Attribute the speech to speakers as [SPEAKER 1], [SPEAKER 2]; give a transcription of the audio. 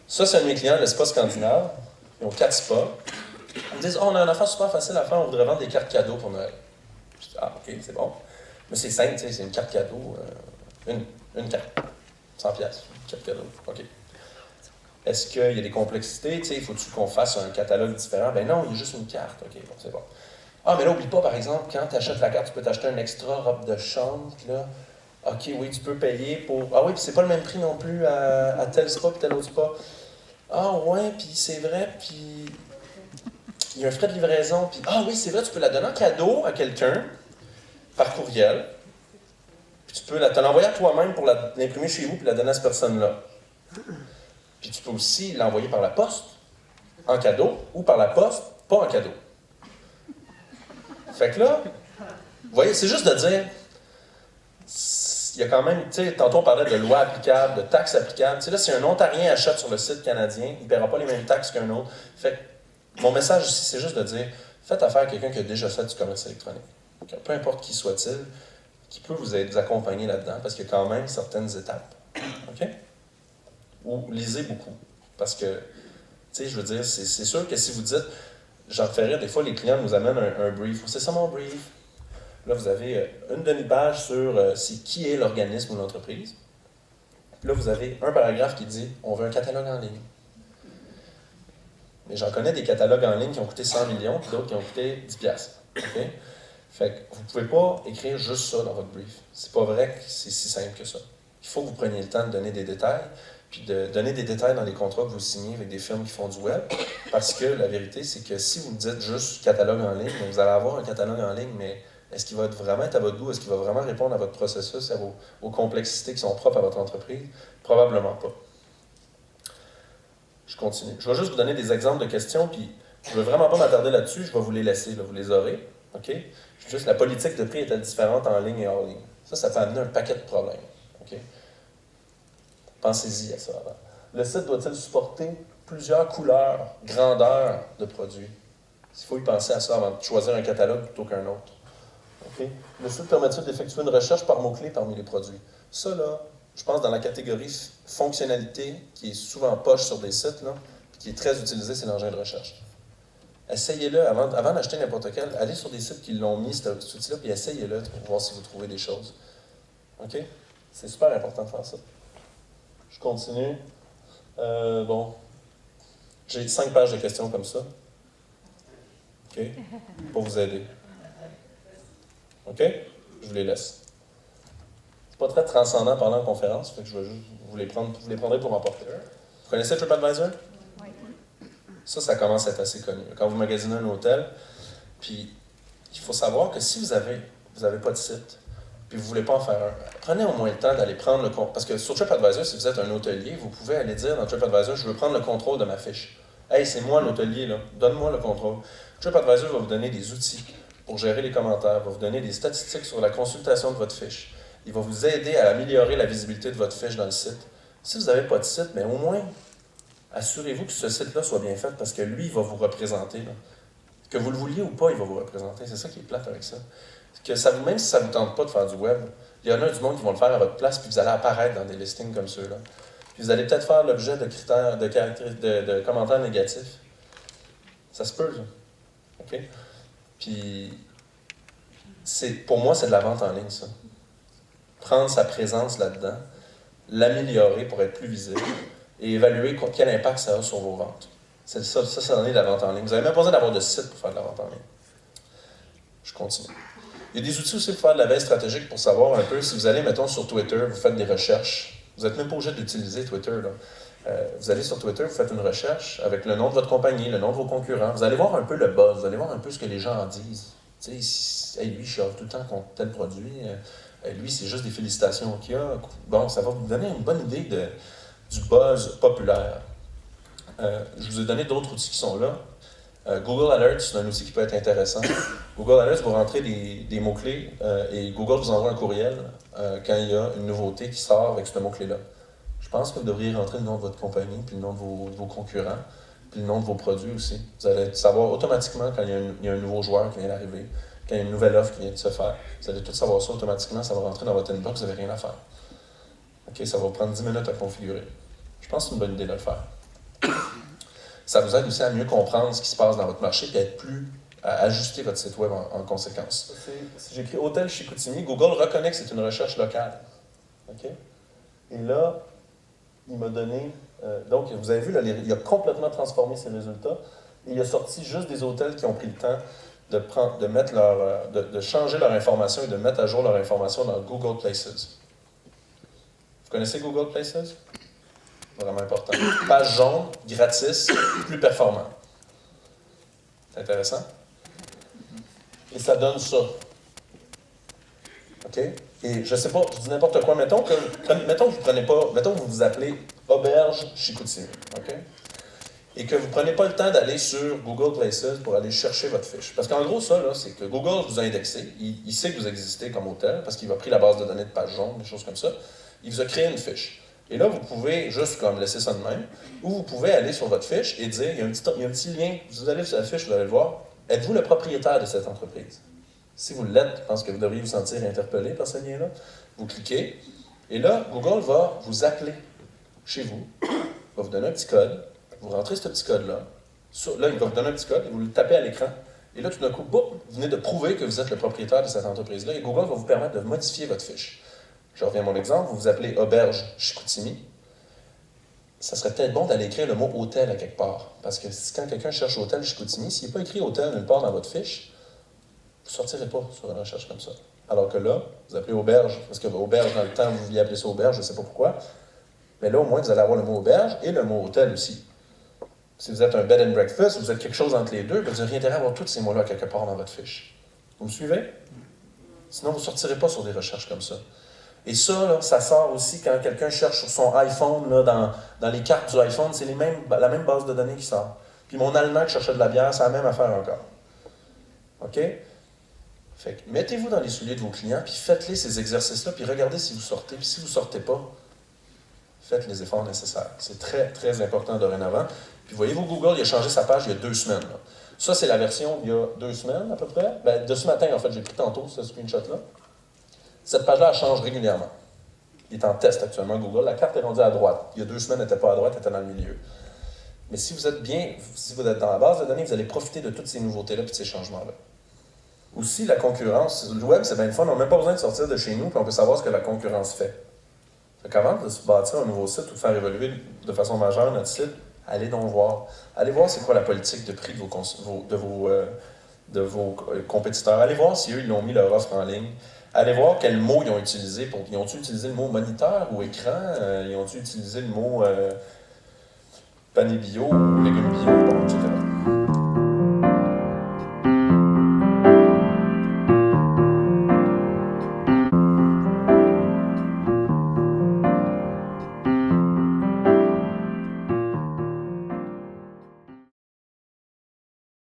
[SPEAKER 1] Ça, c'est un de mes clients, le spa scandinave. Ils ont 4 spas. Ils me disent, oh, on a une affaire super facile à faire, on voudrait vendre des cartes cadeaux pour Noël. Je dis, ah, OK, c'est bon. Mais c'est simple, c'est une carte cadeau, une carte, 100 pièces, une carte cadeau, OK. Est-ce qu'il y a des complexités, il faut-tu qu'on fasse un catalogue différent? Ben non, il y a juste une carte, OK, bon, c'est bon. Ah, mais là, oublie pas, par exemple, quand tu achètes la carte, tu peux t'acheter un extra robe de chambre, puis là, OK, oui, tu peux payer pour... Ah oui, puis c'est pas le même prix non plus à tel spa puis tel autre spa. Ah ouais, puis c'est vrai, puis il y a un frais de livraison, puis ah oui, c'est vrai, tu peux la donner en cadeau à quelqu'un par courriel, puis tu peux te l'envoyer à toi-même pour l'imprimer chez vous puis la donner à cette personne-là. Puis tu peux aussi l'envoyer par la poste, en cadeau, ou par la poste, pas en cadeau. Fait que là, vous voyez, c'est juste de dire, il y a quand même, tu sais, tantôt on parlait de loi applicable, de taxes applicables. Tu sais, là, si un Ontarien achète sur le site canadien, il ne paiera pas les mêmes taxes qu'un autre. Fait que mon message ici, c'est juste de dire, faites affaire à quelqu'un qui a déjà fait du commerce électronique. Donc, peu importe qui soit-il, qui peut vous accompagner là-dedans, parce qu'il y a quand même certaines étapes. OK? Ou lisez beaucoup. Parce que, tu sais, je veux dire, c'est sûr que si vous dites, j'en ferais, des fois, les clients nous amènent un brief. C'est ça mon brief. Là, vous avez une demi-page sur c'est qui est l'organisme ou l'entreprise. Puis là, vous avez un paragraphe qui dit on veut un catalogue en ligne. Mais j'en connais des catalogues en ligne qui ont coûté 100 millions, puis d'autres qui ont coûté 10 piastres. Okay? Fait que vous ne pouvez pas écrire juste ça dans votre brief. C'est pas vrai que c'est si simple que ça. Il faut que vous preniez le temps de donner des détails, puis de donner des détails dans les contrats que vous signez avec des firmes qui font du web, parce que la vérité, c'est que si vous dites juste catalogue en ligne, vous allez avoir un catalogue en ligne, mais est-ce qu'il va vraiment être à votre goût? Est-ce qu'il va vraiment répondre à votre processus, aux complexités qui sont propres à votre entreprise? Probablement pas. Je continue. Je vais juste vous donner des exemples de questions, puis je ne veux vraiment pas m'attarder là-dessus, je vais vous les laisser, là, vous les aurez. OK? Juste la politique de prix est-elle différente en ligne et hors ligne? Ça peut amener un paquet de problèmes. OK? Pensez-y à ça avant. Le site doit-il supporter plusieurs couleurs, grandeurs de produits? Il faut y penser à ça avant de choisir un catalogue plutôt qu'un autre. Okay. Le site permet-il d'effectuer une recherche par mots-clés parmi les produits? Ça, là, je pense dans la catégorie fonctionnalité, qui est souvent poche sur des sites, là, qui est très utilisée, c'est l'engin de recherche. Essayez-le, avant d'acheter n'importe quel, allez sur des sites qui l'ont mis, cet outil-là, puis essayez-le pour voir si vous trouvez des choses. OK? C'est super important de faire ça. Je continue. Bon. J'ai 5 pages de questions comme ça. OK? Pour vous aider. OK? Je vous les laisse. C'est pas très transcendant pendant la conférence, fait que je vais juste vous les prendrez pour emporter. Vous connaissez TripAdvisor?
[SPEAKER 2] Oui.
[SPEAKER 1] Ça commence à être assez connu. Quand vous magasinez un hôtel, puis il faut savoir que si vous avez pas de site, puis vous ne voulez pas en faire un, prenez au moins le temps d'aller prendre le contrôle. Parce que sur TripAdvisor, si vous êtes un hôtelier, vous pouvez aller dire dans TripAdvisor, je veux prendre le contrôle de ma fiche. Hey, c'est moi l'hôtelier, là. Donne-moi le contrôle. TripAdvisor va vous donner des outils pour gérer les commentaires, va vous donner des statistiques sur la consultation de votre fiche. Il va vous aider à améliorer la visibilité de votre fiche dans le site. Si vous n'avez pas de site, mais au moins, assurez-vous que ce site-là soit bien fait parce que lui, il va vous représenter. Là. Que vous le vouliez ou pas, il va vous représenter. C'est ça qui est plate avec ça. Que ça même si ça ne vous tente pas de faire du web, il y en a du monde qui vont le faire à votre place, puis vous allez apparaître dans des listings comme ceux-là. Puis vous allez peut-être faire l'objet de critères, de commentaires négatifs. Ça se peut, ça. OK? Puis, pour moi, c'est de la vente en ligne, ça. Prendre sa présence là-dedans, l'améliorer pour être plus visible et évaluer quel impact ça a sur vos ventes. Ça en est de la vente en ligne. Vous n'avez même pas besoin d'avoir de site pour faire de la vente en ligne. Je continue. Il y a des outils aussi pour faire de la veille stratégique pour savoir un peu si vous allez, mettons, sur Twitter, vous faites des recherches. Vous n'êtes même pas obligé d'utiliser Twitter, là. Vous allez sur Twitter, vous faites une recherche avec le nom de votre compagnie, le nom de vos concurrents. Vous allez voir un peu le buzz, vous allez voir un peu ce que les gens en disent. Tu sais, hey, lui, je chauffe tout le temps contre tel produit. Lui, c'est juste des félicitations qu'il a. Bon, ça va vous donner une bonne idée du buzz populaire. Je vous ai donné d'autres outils qui sont là. Google Alerts, c'est un outil qui peut être intéressant. Google Alerts, vous rentrez des mots-clés et Google vous envoie un courriel quand il y a une nouveauté qui sort avec ce mot-clé-là. Je pense que vous devriez rentrer le nom de votre compagnie, puis le nom de vos concurrents, puis le nom de vos produits aussi. Vous allez savoir automatiquement quand il y a un nouveau joueur qui vient d'arriver, quand il y a une nouvelle offre qui vient de se faire. Vous allez tout savoir ça automatiquement, ça va rentrer dans votre inbox, vous n'avez rien à faire. OK, ça va vous prendre 10 minutes à configurer. Je pense que c'est une bonne idée de le faire. ça vous aide aussi à mieux comprendre ce qui se passe dans votre marché et à ajuster votre site web en conséquence. Si j'écris hôtel Chicoutimi, Google reconnaît que c'est une recherche locale. OK? Et là, il m'a donné... donc, vous avez vu, là, il a complètement transformé ses résultats. Et il a sorti juste des hôtels qui ont pris le temps de changer leur information et de mettre à jour leur information dans Google Places. Vous connaissez Google Places? Vraiment important. Page jaune, gratis, plus performant. C'est intéressant? Et ça donne ça. OK? Et je sais pas, je dis n'importe quoi. Mettons que vous prenez pas, mettons que vous vous appelez Auberge Chicoutimi. OK? Et que vous ne prenez pas le temps d'aller sur Google Places pour aller chercher votre fiche. Parce qu'en gros, ça, là, c'est que Google vous a indexé. Il sait que vous existez comme hôtel parce qu'il a pris la base de données de page jaune, des choses comme ça. Il vous a créé une fiche. Et là, vous pouvez juste comme laisser ça de même, ou vous pouvez aller sur votre fiche et dire, il y a un petit lien, vous allez sur la fiche, vous allez le voir, êtes-vous le propriétaire de cette entreprise? Si vous l'êtes, je pense que vous devriez vous sentir interpellé par ce lien-là. Vous cliquez, et là, Google va vous appeler chez vous, va vous donner un petit code, vous rentrez ce petit code-là, là, il va vous donner un petit code, et vous le tapez à l'écran, et là, tout d'un coup, boum, vous venez de prouver que vous êtes le propriétaire de cette entreprise-là, et Google va vous permettre de modifier votre fiche. Je reviens à mon exemple, vous vous appelez Auberge Chicoutimi. Ça serait peut-être bon d'aller écrire le mot hôtel à quelque part. Parce que quand quelqu'un cherche hôtel Chicoutimi, s'il n'est pas écrit hôtel nulle part dans votre fiche, vous ne sortirez pas sur une recherche comme ça. Alors que là, vous appelez auberge, parce que auberge, dans le temps, vous vouliez appeler ça auberge, je ne sais pas pourquoi. Mais là, au moins, vous allez avoir le mot auberge et le mot hôtel aussi. Si vous êtes un bed and breakfast, vous êtes quelque chose entre les deux, vous auriez intérêt à avoir tous ces mots-là quelque part dans votre fiche. Vous me suivez? Sinon, vous ne sortirez pas sur des recherches comme ça. Et ça, là, ça sort aussi quand quelqu'un cherche sur son iPhone, là, dans les cartes du iPhone, c'est la même base de données qui sort. Puis mon allemand qui cherchait de la bière, c'est la même affaire encore. OK? Fait que mettez-vous dans les souliers de vos clients, puis faites-les ces exercices-là, puis regardez si vous sortez. Puis si vous ne sortez pas, faites les efforts nécessaires. C'est très, très important dorénavant. Puis voyez-vous, Google, il a changé sa page il y a 2 semaines. Là. Ça, c'est la version il y a 2 semaines à peu près. Ben, de ce matin, en fait, j'ai pris tantôt ce screenshot-là. Cette page-là, elle change régulièrement. Il est en test actuellement, Google. La carte est rendue à droite. Il y a 2 semaines, elle n'était pas à droite, elle était dans le milieu. Mais si vous êtes dans la base de données, vous allez profiter de toutes ces nouveautés-là et de ces changements-là. Aussi, la concurrence. Le web, c'est bien le fun. On n'a même pas besoin de sortir de chez nous, puis on peut savoir ce que la concurrence fait. Qu'avant de se bâtir un nouveau site ou de faire évoluer de façon majeure notre site, allez donc voir. Allez voir c'est quoi la politique de prix de vos compétiteurs. Allez voir si eux, ils ont mis leur offre en ligne. Allez voir quels mots ils ont utilisé. Ils ont-ils utilisé le mot moniteur ou écran? Ils ont-ils utilisé le mot panier bio ou légumes bio, etc.